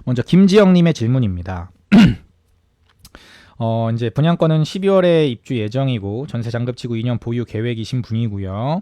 먼저 김지영님의 질문입니다. 이제 분양권은 12월에 입주 예정이고 전세 잔급치고 2년 보유 계획이신 분이고요.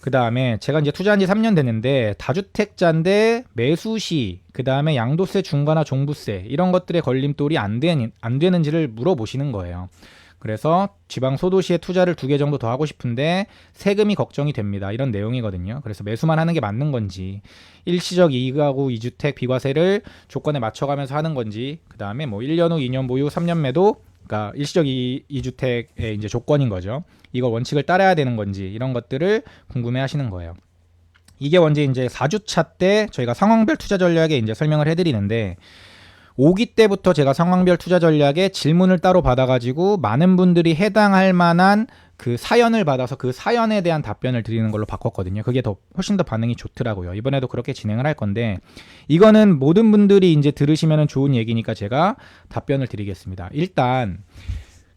그 다음에 제가 이제 투자한 지 3년 됐는데 다주택자인데 매수시, 그 다음에 양도세 중과나 종부세 이런 것들의 걸림돌이 안 되는지를 물어보시는 거예요. 그래서 지방 소도시에 투자를 2개 정도 더 하고 싶은데 세금이 걱정이 됩니다. 이런 내용이거든요. 그래서 매수만 하는 게 맞는 건지, 일시적 2가구 2주택 비과세를 조건에 맞춰가면서 하는 건지, 그 다음에 뭐 1년 후 2년 보유 3년 매도, 그러니까 일시적 2주택의 이제 조건인 거죠. 이걸 원칙을 따라야 되는 건지 이런 것들을 궁금해 하시는 거예요. 이게 언제 이제 4주차 때 저희가 상황별 투자 전략에 이제 설명을 해드리는데 5기 때부터 제가 상황별 투자 전략에 질문을 따로 받아가지고 많은 분들이 해당할 만한 그 사연을 받아서 그 사연에 대한 답변을 드리는 걸로 바꿨거든요. 그게 훨씬 더 반응이 좋더라고요. 이번에도 그렇게 진행을 할 건데 이거는 모든 분들이 이제 들으시면 좋은 얘기니까 제가 답변을 드리겠습니다. 일단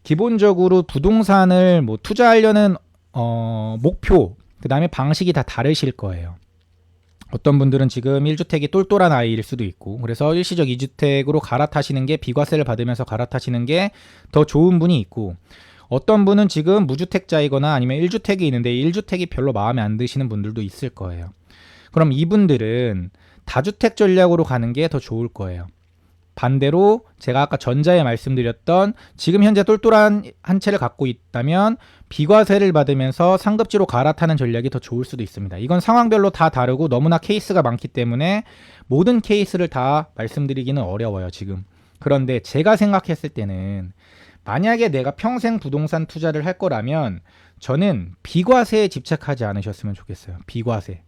기본적으로 부동산을 뭐 투자하려는 목표, 그 다음에 방식이 다 다르실 거예요. 어떤 분들은 지금 1주택이 똘똘한 아이일 수도 있고, 그래서 일시적 2주택으로 갈아타시는 게 비과세를 받으면서 갈아타시는 게 더 좋은 분이 있고, 어떤 분은 지금 무주택자이거나 아니면 1주택이 있는데 1주택이 별로 마음에 안 드시는 분들도 있을 거예요. 그럼 이분들은 다주택 전략으로 가는 게 더 좋을 거예요. 반대로 제가 아까 전자에 말씀드렸던 지금 현재 똘똘한 한 채를 갖고 있다면 비과세를 받으면서 상급지로 갈아타는 전략이 더 좋을 수도 있습니다. 이건 상황별로 다 다르고 너무나 케이스가 많기 때문에 모든 케이스를 다 말씀드리기는 어려워요, 지금. 그런데 제가 생각했을 때는 만약에 내가 평생 부동산 투자를 할 거라면 저는 비과세에 집착하지 않으셨으면 좋겠어요. 비과세.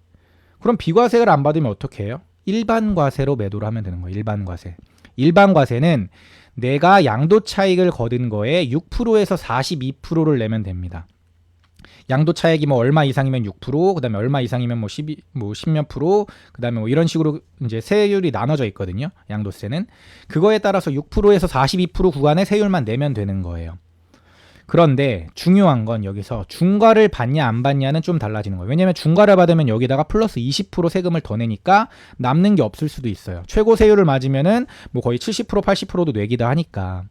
그럼 비과세를 안 받으면 어떻게 해요? 일반 과세로 매도를 하면 되는 거예요. 일반 과세. 일반 과세는 내가 양도 차익을 거둔 거에 6%에서 42%를 내면 됩니다. 양도 차익이 뭐 얼마 이상이면 6%, 그다음에 얼마 이상이면 뭐 10몇 프로, 그다음에 뭐 이런 식으로 이제 세율이 나눠져 있거든요. 양도세는 그거에 따라서 6%에서 42% 구간의 세율만 내면 되는 거예요. 그런데 중요한 건 여기서 중과를 받냐 안 받냐는 좀 달라지는 거예요. 왜냐면 중과를 받으면 여기다가 플러스 20% 세금을 더 내니까 남는 게 없을 수도 있어요. 최고 세율을 맞으면은 뭐 거의 70% 80%도 내기도 하니까.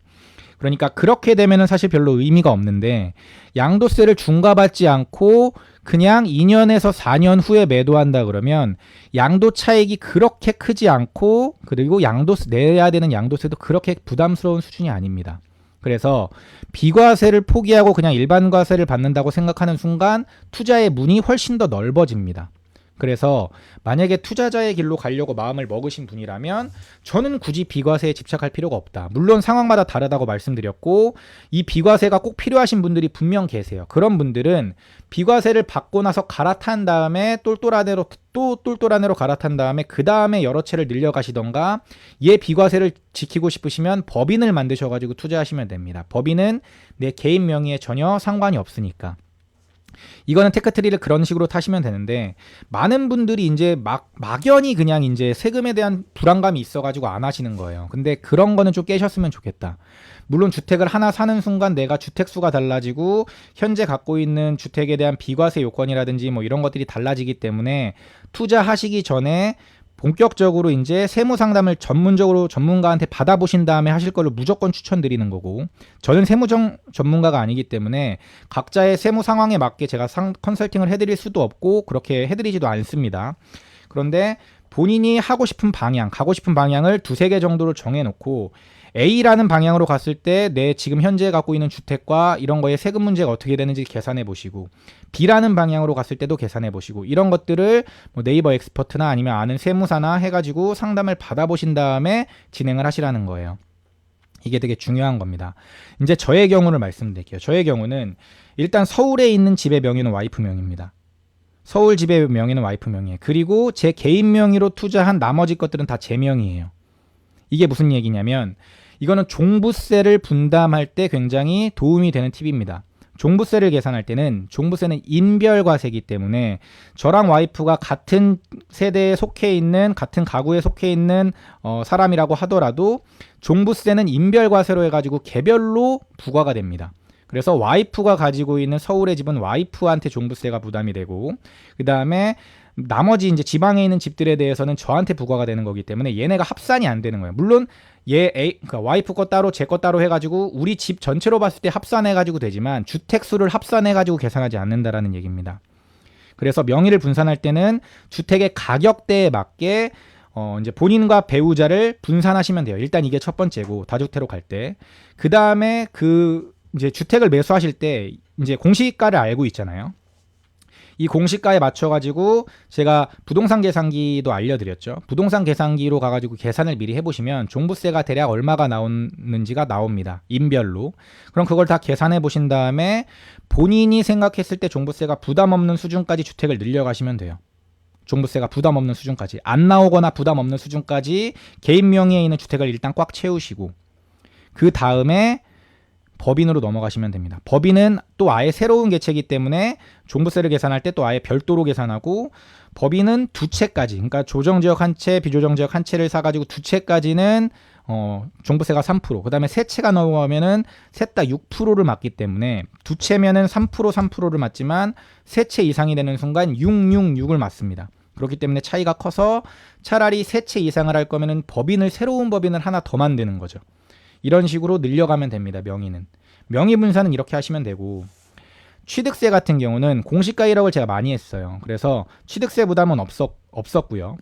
그러니까 그렇게 되면은 사실 별로 의미가 없는데 양도세를 중과받지 않고 그냥 2년에서 4년 후에 매도한다 그러면 양도 차익이 그렇게 크지 않고 그리고 양도세 내야 되는 양도세도 그렇게 부담스러운 수준이 아닙니다. 그래서 비과세를 포기하고 그냥 일반 과세를 받는다고 생각하는 순간 투자의 문이 훨씬 더 넓어집니다. 그래서 만약에 투자자의 길로 가려고 마음을 먹으신 분이라면 저는 굳이 비과세에 집착할 필요가 없다. 물론 상황마다 다르다고 말씀드렸고 이 비과세가 꼭 필요하신 분들이 분명 계세요. 그런 분들은 비과세를 받고 나서 갈아탄 다음에 똘똘한 애로 갈아탄 다음에 그 다음에 여러 채를 늘려가시던가 얘 비과세를 지키고 싶으시면 법인을 만드셔가지고 투자하시면 됩니다. 법인은 내 개인 명의에 전혀 상관이 없으니까. 이거는 테크트리를 그런 식으로 타시면 되는데 많은 분들이 이제 막연히 그냥 이제 세금에 대한 불안감이 있어가지고 안 하시는 거예요. 근데 그런 거는 좀 깨셨으면 좋겠다. 물론 주택을 하나 사는 순간 내가 주택수가 달라지고 현재 갖고 있는 주택에 대한 비과세 요건이라든지 뭐 이런 것들이 달라지기 때문에 투자하시기 전에 본격적으로 이제 세무 상담을 전문적으로 전문가한테 받아보신 다음에 하실 걸로 무조건 추천드리는 거고, 저는 세무 전문가가 아니기 때문에 각자의 세무 상황에 맞게 제가 컨설팅을 해드릴 수도 없고 그렇게 해드리지도 않습니다. 그런데 본인이 하고 싶은 방향, 가고 싶은 방향을 2-3개 정도를 정해놓고 A라는 방향으로 갔을 때 내 지금 현재 갖고 있는 주택과 이런 거에 세금 문제가 어떻게 되는지 계산해 보시고, B라는 방향으로 갔을 때도 계산해 보시고, 이런 것들을 뭐 네이버 엑스퍼트나 아니면 아는 세무사나 해가지고 상담을 받아보신 다음에 진행을 하시라는 거예요. 이게 되게 중요한 겁니다. 이제 저의 경우를 말씀드릴게요. 저의 경우는 일단 서울에 있는 집의 명의는 와이프 명의입니다. 서울 집의 명의는 와이프 명의예요. 그리고 제 개인 명의로 투자한 나머지 것들은 다 제 명의예요. 이게 무슨 얘기냐면 이거는 종부세를 분담할 때 굉장히 도움이 되는 팁입니다. 종부세를 계산할 때는 종부세는 인별과세이기 때문에 저랑 와이프가 같은 세대에 속해 있는 같은 가구에 속해 있는 사람이라고 하더라도 종부세는 인별과세로 해가지고 개별로 부과가 됩니다. 그래서 와이프가 가지고 있는 서울의 집은 와이프한테 종부세가 부담이 되고, 그 다음에 나머지 이제 지방에 있는 집들에 대해서는 저한테 부과가 되는 거기 때문에 얘네가 합산이 안 되는 거예요. 물론 얘 그러니까 와이프 거 따로 제 거 따로 해가지고 우리 집 전체로 봤을 때 합산해가지고 되지만 주택 수를 합산해가지고 계산하지 않는다라는 얘기입니다. 그래서 명의를 분산할 때는 주택의 가격대에 맞게 이제 본인과 배우자를 분산하시면 돼요. 일단 이게 첫 번째고 다주택으로 갈 때. 그 다음에 이제 주택을 매수하실 때 이제 공시가를 알고 있잖아요. 이 공시가에 맞춰가지고 제가 부동산 계산기도 알려드렸죠. 부동산 계산기로 가가지고 계산을 미리 해보시면 종부세가 대략 얼마가 나오는지가 나옵니다. 인별로. 그럼 그걸 다 계산해 보신 다음에 본인이 생각했을 때 종부세가 부담 없는 수준까지 주택을 늘려가시면 돼요. 종부세가 부담 없는 수준까지. 안 나오거나 부담 없는 수준까지 개인 명의에 있는 주택을 일단 꽉 채우시고 그 다음에 법인으로 넘어가시면 됩니다. 법인은 또 아예 새로운 개체이기 때문에 종부세를 계산할 때 또 아예 별도로 계산하고 법인은 두 채까지 그러니까 조정지역 한 채, 비조정지역 한 채를 사가지고 두 채까지는 종부세가 3%, 그 다음에 세 채가 넘어가면은 셋 다 6%를 맞기 때문에 두 채면은 3%를 맞지만 세 채 이상이 되는 순간 666을 맞습니다. 그렇기 때문에 차이가 커서 차라리 세 채 이상을 할 거면은 새로운 법인을 하나 더 만드는 거죠. 이런 식으로 늘려가면 됩니다. 명의는. 명의 분산은 이렇게 하시면 되고 취득세 같은 경우는 공시가 1억을 제가 많이 했어요. 그래서 취득세 부담은 없었고요.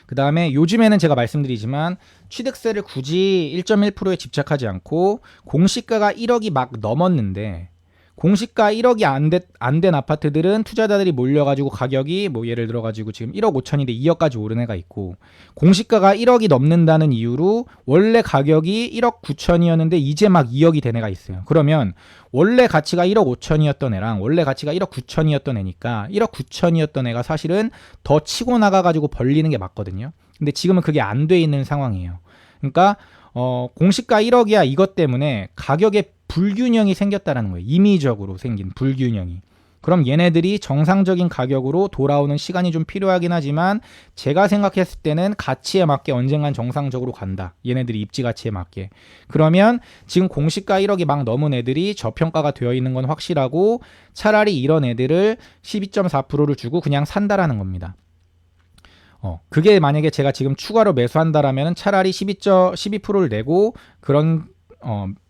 그 다음에 요즘에는 제가 말씀드리지만 취득세를 굳이 1.1%에 집착하지 않고 공시가가 1억이 막 넘었는데 공시가 1억이 안 된 아파트들은 투자자들이 몰려가지고 가격이 뭐 예를 들어가지고 지금 1억 5천인데 2억까지 오른 애가 있고 공시가가 1억이 넘는다는 이유로 원래 가격이 1억 9천이었는데 이제 막 2억이 된 애가 있어요. 그러면 원래 가치가 1억 5천이었던 애랑 원래 가치가 1억 9천이었던 애니까 1억 9천이었던 애가 사실은 더 치고 나가가지고 벌리는 게 맞거든요. 근데 지금은 그게 안 돼 있는 상황이에요. 그러니까 공시가 1억이야 이것 때문에 가격에 불균형이 생겼다라는 거예요. 임의적으로 생긴 불균형이. 그럼 얘네들이 정상적인 가격으로 돌아오는 시간이 좀 필요하긴 하지만 제가 생각했을 때는 가치에 맞게 언젠간 정상적으로 간다. 얘네들이 입지 가치에 맞게. 그러면 지금 공시가 1억이 막 넘은 애들이 저평가가 되어 있는 건 확실하고 차라리 이런 애들을 12.4%를 주고 그냥 산다라는 겁니다. 그게 만약에 제가 지금 추가로 매수한다라면 차라리 12%를 내고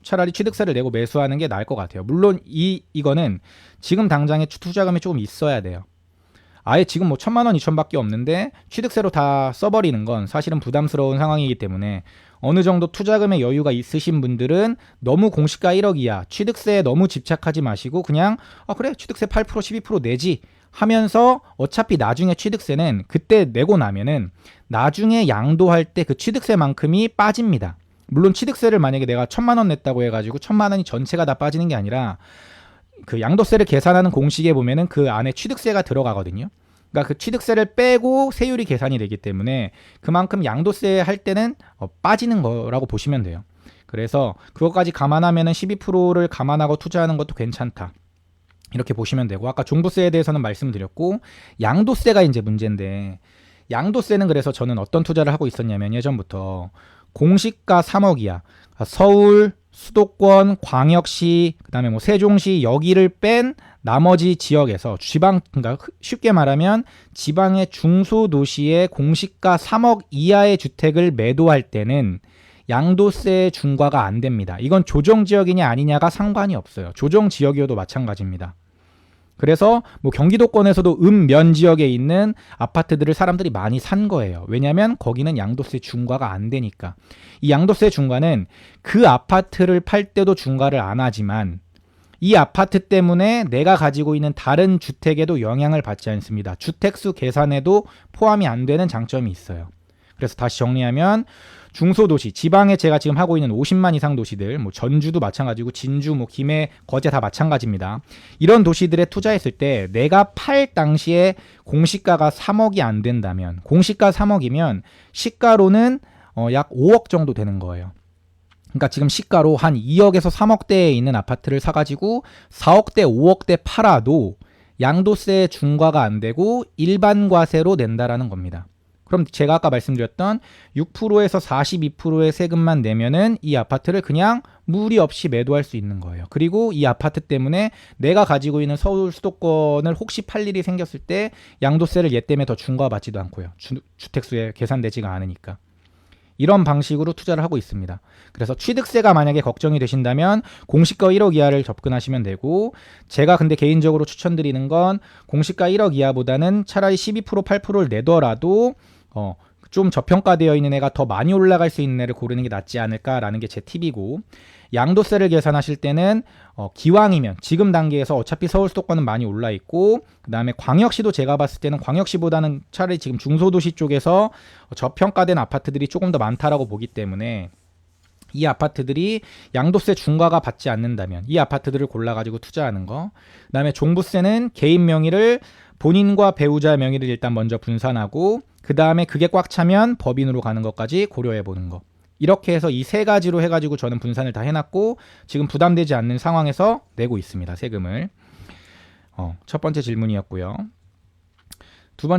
차라리 취득세를 내고 매수하는 게 나을 것 같아요. 물론 이거는 지금 당장에 투자금이 조금 있어야 돼요. 아예 지금 뭐 1,000만 원, 2,000밖에 없는데 취득세로 다 써버리는 건 사실은 부담스러운 상황이기 때문에 어느 정도 투자금의 여유가 있으신 분들은 너무 공시가 1억이야. 취득세에 너무 집착하지 마시고 그냥 그래 취득세 8%, 12% 내지 하면서 어차피 나중에 취득세는 그때 내고 나면은 나중에 양도할 때 그 취득세만큼이 빠집니다. 물론 취득세를 만약에 내가 1,000만 원 냈다고 해가지고 1,000만 원이 전체가 다 빠지는 게 아니라 그 양도세를 계산하는 공식에 보면은 그 안에 취득세가 들어가거든요. 그러니까 그 취득세를 빼고 세율이 계산이 되기 때문에 그만큼 양도세 할 때는 빠지는 거라고 보시면 돼요. 그래서 그것까지 감안하면은 12%를 감안하고 투자하는 것도 괜찮다. 이렇게 보시면 되고 아까 종부세에 대해서는 말씀드렸고 양도세가 이제 문제인데 양도세는 그래서 저는 어떤 투자를 하고 있었냐면 예전부터 공시가 3억이야. 서울, 수도권, 광역시, 그다음에 뭐 세종시 여기를 뺀 나머지 지역에서 그러니까 쉽게 말하면 지방의 중소도시의 공시가 3억 이하의 주택을 매도할 때는 양도세 중과가 안 됩니다. 이건 조정지역이냐 아니냐가 상관이 없어요. 조정지역이어도 마찬가지입니다. 그래서 뭐 경기도권에서도 면 지역에 있는 아파트들을 사람들이 많이 산 거예요. 왜냐하면 거기는 양도세 중과가 안 되니까. 이 양도세 중과는 그 아파트를 팔 때도 중과를 안 하지만 이 아파트 때문에 내가 가지고 있는 다른 주택에도 영향을 받지 않습니다. 주택수 계산에도 포함이 안 되는 장점이 있어요. 그래서 다시 정리하면 중소도시, 지방에 제가 지금 하고 있는 50만 이상 도시들, 뭐 전주도 마찬가지고 진주, 뭐 김해, 거제 다 마찬가지입니다. 이런 도시들에 투자했을 때 내가 팔 당시에 공시가가 3억이 안 된다면, 공시가 3억이면 시가로는 약 5억 정도 되는 거예요. 그러니까 지금 시가로 한 2억에서 3억대에 있는 아파트를 사가지고 4억대, 5억대 팔아도 양도세 중과가 안 되고 일반 과세로 낸다라는 겁니다. 그럼 제가 아까 말씀드렸던 6%에서 42%의 세금만 내면은 이 아파트를 그냥 무리 없이 매도할 수 있는 거예요. 그리고 이 아파트 때문에 내가 가지고 있는 서울 수도권을 혹시 팔 일이 생겼을 때 양도세를 얘 때문에 더 중과받지도 않고요. 주택수에 계산되지가 않으니까. 이런 방식으로 투자를 하고 있습니다. 그래서 취득세가 만약에 걱정이 되신다면 공시가 1억 이하를 접근하시면 되고, 제가 근데 개인적으로 추천드리는 건 공시가 1억 이하보다는 차라리 12% 8%를 내더라도 좀 저평가되어 있는 애가 더 많이 올라갈 수 있는 애를 고르는 게 낫지 않을까라는 게 제 팁이고, 양도세를 계산하실 때는 기왕이면 지금 단계에서 어차피 서울 수도권은 많이 올라 있고, 그 다음에 광역시도 제가 봤을 때는 광역시보다는 차라리 지금 중소도시 쪽에서 저평가된 아파트들이 조금 더 많다라고 보기 때문에 이 아파트들이 양도세 중과가 받지 않는다면 이 아파트들을 골라가지고 투자하는 거. 그 다음에 종부세는 개인 명의를 본인과 배우자 명의를 일단 먼저 분산하고, 그 다음에 그게 꽉 차면 법인으로 가는 것까지 고려해 보는 거. 이렇게 해서 이 세 가지로 해가지고 저는 분산을 다 해놨고 지금 부담되지 않는 상황에서 내고 있습니다, 세금을. 첫 번째 질문이었고요. 두 번째